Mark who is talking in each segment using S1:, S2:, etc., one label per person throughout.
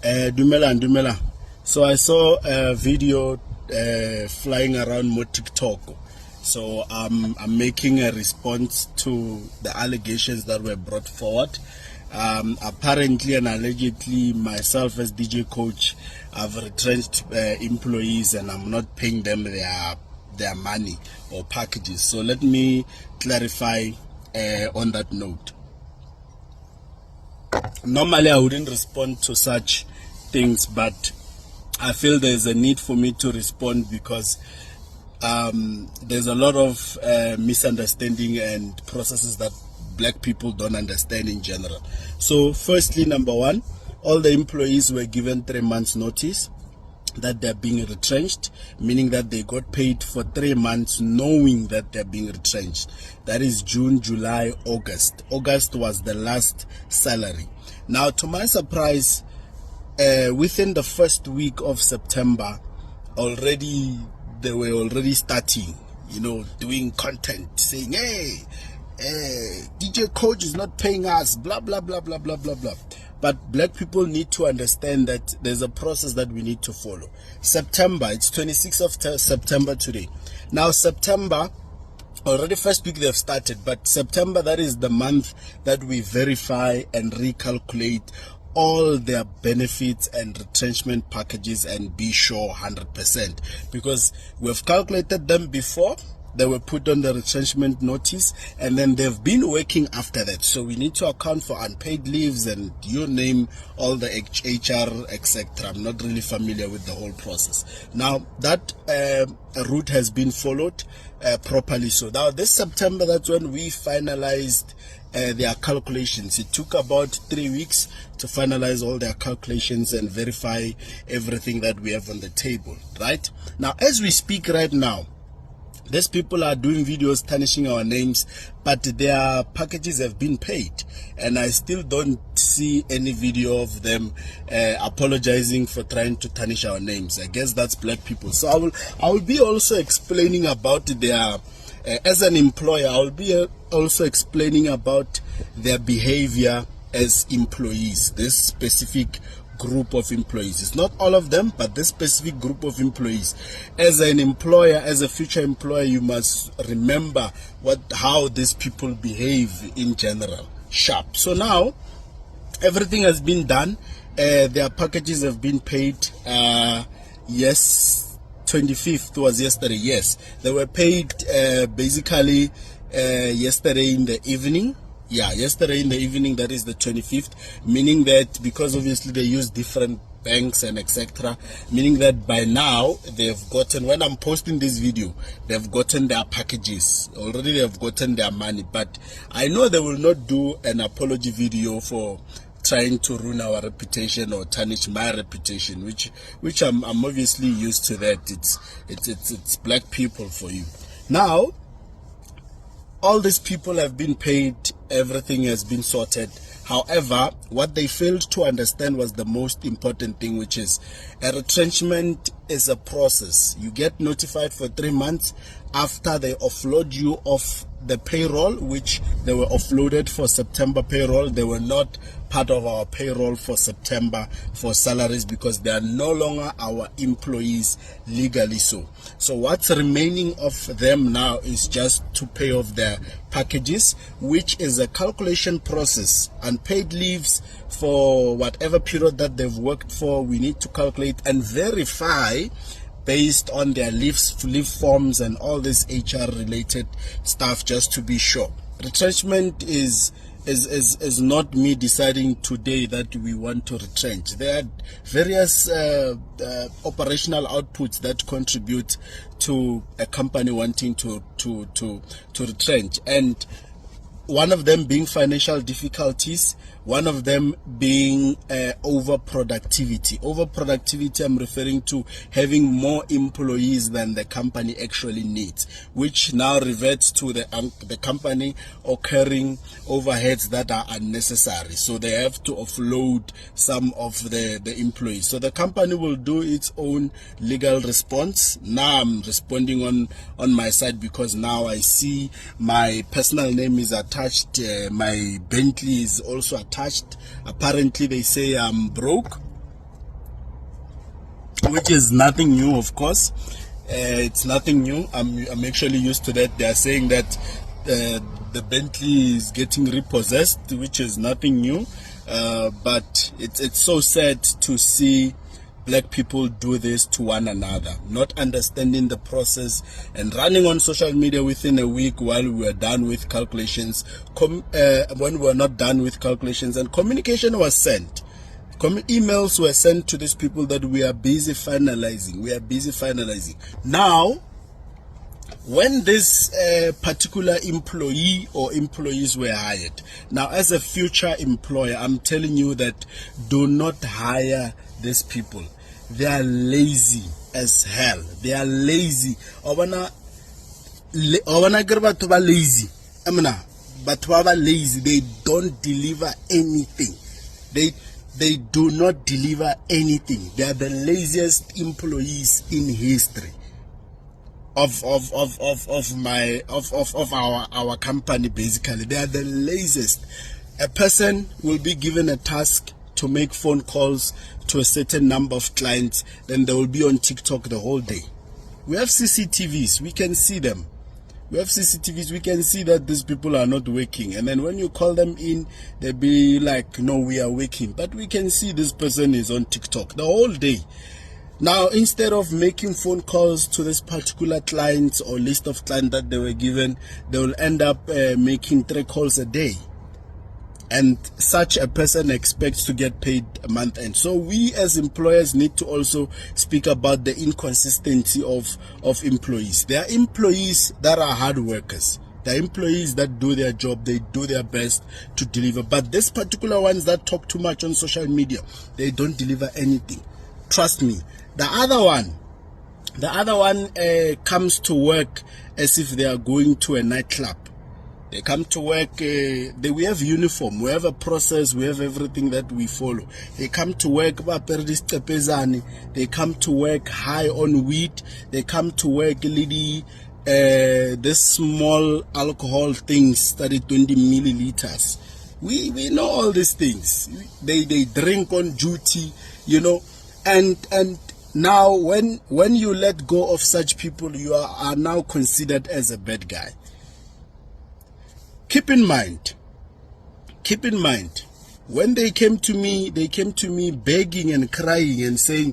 S1: Dumela. So I saw a video flying around more Tik Tok. So I'm making a response to the allegations that were brought forward. Apparently and allegedly, myself as DJ coach, I've retrenched employees and I'm not paying them their money or packages. So let me clarify on that note. Normally I wouldn't respond to such things, but I feel there's a need for me to respond because there's a lot of misunderstanding and processes that black people don't understand in general. So firstly, number one, all the employees were given 3 months notice that they're being retrenched, meaning that they got paid for 3 months knowing that they're being retrenched. That is June, July, August. August was the last salary. Now, to my surprise, within the first week of September, they were already starting, doing content, saying, hey, DJ coach is not paying us, blah, blah, blah, blah, blah, blah, blah. But black people need to understand that there's a process that we need to follow. September, it's 26th of September today. Now, September, already first week they've started, but September, that is the month that we verify and recalculate all their benefits and retrenchment packages and be sure 100%, because we've calculated them before they were put on the retrenchment notice, and then they've been working after that. So we need to account for unpaid leaves and you name all the HR, etc. I'm not really familiar with the whole process. Now that route has been followed properly. So now this September, that's when we finalized their calculations. It took about 3 weeks to finalize all their calculations and verify everything that we have on the table, right? Now, as we speak right now, these people are doing videos tarnishing our names, but their packages have been paid, and I still don't see any video of them apologizing for trying to tarnish our names. I guess that's black people. So I will be also explaining about their as an employer, I will be also explaining about their behavior as employees, this specific group of employees. It's not all of them, but this specific group of employees. As an employer, as a future employer, you must remember how these people behave in general. Sharp. So now everything has been done. Their packages have been paid. Yes, 25th was yesterday. Yes, they were paid basically yesterday in the evening. Yeah, yesterday in the evening, that is the 25th, meaning that because obviously they use different banks and etc., meaning that by now they've gotten, when I'm posting this video, they've gotten their packages. Already they've gotten their money, but I know they will not do an apology video for trying to ruin our reputation or tarnish my reputation, which I'm obviously used to that. It's black people for you. Now, all these people have been paid, everything has been sorted. However, what they failed to understand was the most important thing, which is a retrenchment is a process. You get notified for 3 months after they offload you off the payroll, which they were offloaded for September payroll. They were not part of our payroll for September for salaries because they are no longer our employees legally. So what's remaining of them now is just to pay off their packages, which is a calculation process. Unpaid leaves for whatever period that they've worked for, we need to calculate and verify based on their leave forms and all this HR related stuff, just to be sure. Retrenchment is not me deciding today that we want to retrench. There are various operational outputs that contribute to a company wanting to retrench, and one of them being financial difficulties, one of them being overproductivity. Overproductivity, I'm referring to having more employees than the company actually needs, which now reverts to the company occurring overheads that are unnecessary. So they have to offload some of the employees. So the company will do its own legal response. Now I'm responding on my side because now I see my personal name is attached. My Bentley is also attached. Apparently they say I'm broke. which is nothing new, of course. It's nothing new. I'm actually used to that. They are saying that the Bentley is getting repossessed, which is nothing new. But it's so sad to see black people do this to one another, not understanding the process and running on social media within a week while we were done with calculations, when we were not done with calculations, and communication was sent. Emails were sent to these people that we are busy finalizing. Now, when this particular employee or employees were hired, now as a future employer, I'm telling you that do not hire these people. They are lazy as hell. They are lazy. Lazy. But lazy. They don't deliver anything. They do not deliver anything. They are the laziest employees in history of our company. Basically, they are the laziest. A person will be given a task to make phone calls to a certain number of clients, then they will be on TikTok the whole day. We have CCTVs, we can see them. We have CCTVs, we can see that these people are not working. And then when you call them in, they'll be like, no, we are working. But we can see this person is on TikTok the whole day. Now, instead of making phone calls to this particular clients or list of clients that they were given, they will end up making 3 calls a day. And such a person expects to get paid a month end. So we as employers need to also speak about the inconsistency of employees. There are employees that are hard workers. There are employees that do their job, they do their best to deliver. But these particular ones that talk too much on social media, they don't deliver anything. Trust me. The other one comes to work as if they are going to a nightclub. They come to work, we have uniform, we have a process, we have everything that we follow. They come to work, they come to work high on weed, they come to work this small alcohol things that is 20 milliliters. We know all these things. They drink on duty, and now when you let go of such people, you are now considered as a bad guy. Keep in mind, when they came to me begging and crying and saying,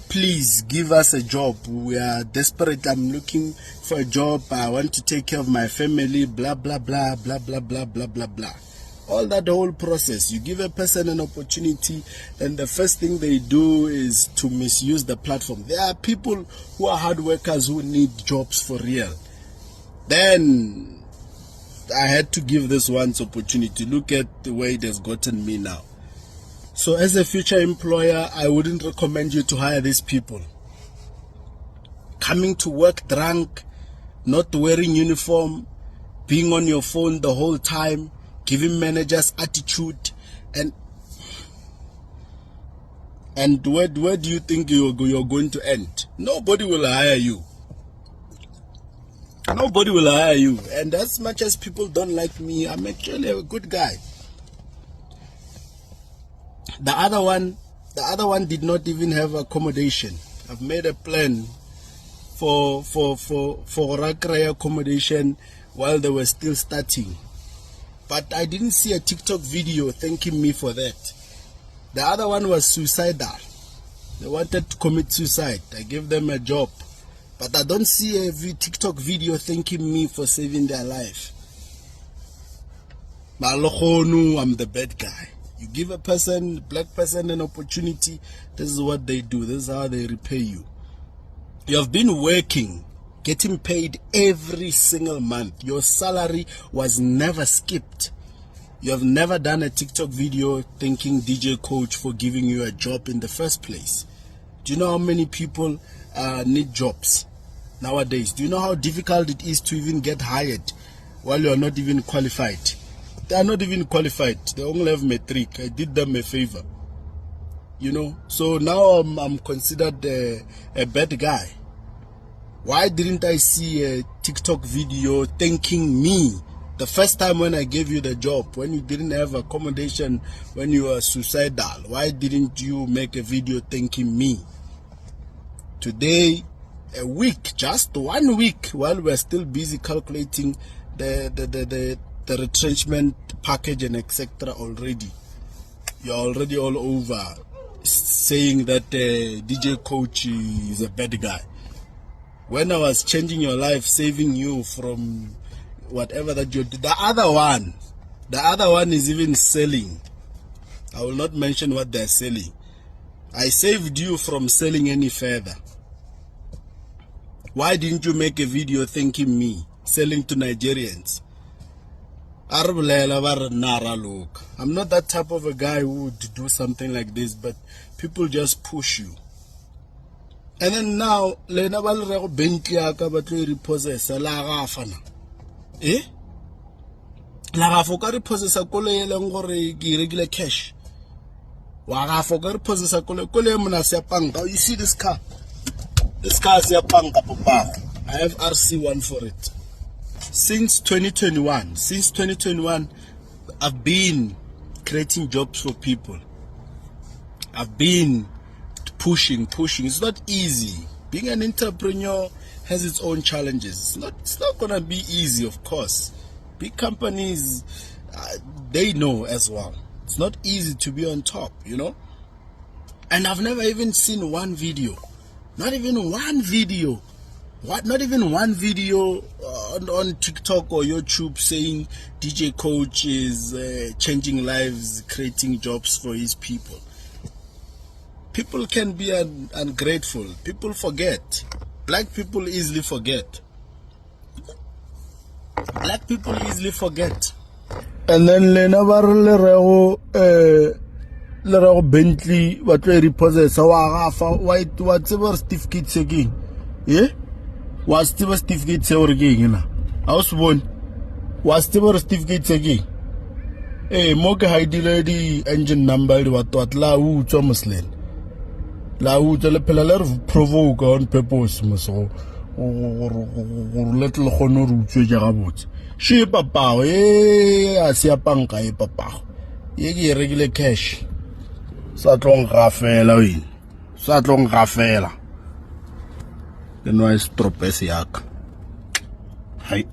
S1: please give us a job. We are desperate. I'm looking for a job. I want to take care of my family, blah, blah, blah, blah, blah, blah, blah, blah, blah. All that whole process. You give a person an opportunity, and the first thing they do is to misuse the platform. There are people who are hard workers who need jobs for real. Then I had to give this one's opportunity. Look at the way it has gotten me now. So as a future employer, I wouldn't recommend you to hire these people. Coming to work drunk, not wearing uniform, being on your phone the whole time, giving managers attitude, and where do you think you're going to end? Nobody will hire you. Nobody will hire you. And as much as people don't like me, I'm actually a good guy. The other one did not even have accommodation. I've made a plan for Rakray accommodation while they were still starting. But I didn't see a TikTok video thanking me for that. The other one was suicidal. They wanted to commit suicide. I gave them a job. But I don't see a TikTok video thanking me for saving their life. I'm the bad guy. You give a black person an opportunity, this is what they do. This is how they repay you. You have been working, getting paid every single month. Your salary was never skipped. You have never done a TikTok video thanking DJ Coach for giving you a job in the first place. Do you know how many people need jobs nowadays? Do you know how difficult it is to even get hired while you are not even qualified? They are not even qualified. They only have metric. I did them a favor. So now I'm considered a bad guy. Why didn't I see a TikTok video thanking me the first time when I gave you the job, when you didn't have accommodation, when you were suicidal? Why didn't you make a video thanking me? Today, a week, just 1 week, while we're still busy calculating the retrenchment package and etc. already. You're already all over saying that DJ Coach is a bad guy. When I was changing your life, saving you from whatever that you did, the other one is even selling. I will not mention what they're selling. I saved you from selling any further. Why didn't you make a video thanking me, selling to Nigerians? I'm not that type of a guy who would do something like this, but people just push you. And then now, Bentley repossessed eh? La foka repossess kole eleng gore ke regular cash. Wa foka repossess kole mona se panka. You see this car? This car is a panka papa. I have RC1 for it. Since 2021, I've been creating jobs for people. I've been pushing. It's not easy. Being an entrepreneur has its own challenges. It's not gonna be easy, of course. Big companies, they know as well. It's not easy to be on top, you know. And I've never even seen one video. Not even one video. Not even one video on TikTok or YouTube saying DJ Coach is changing lives, creating jobs for his people. People can be ungrateful. People forget. Black people easily forget. Black people easily forget. And then Leno Bentley what we repossess what's our certificates again? Yeah? What's the certificates again? I was born. What's the certificates again? Moka Heidi lady engine number what la wu Thomasland. La wu tell a pillar of provoke on purpose, or little honor to Jarabut. She papa, I see a panka, papa. Ye regular cash. Satlong Rafaela. Satlong Rafaela. The noise tropesiak. Hi.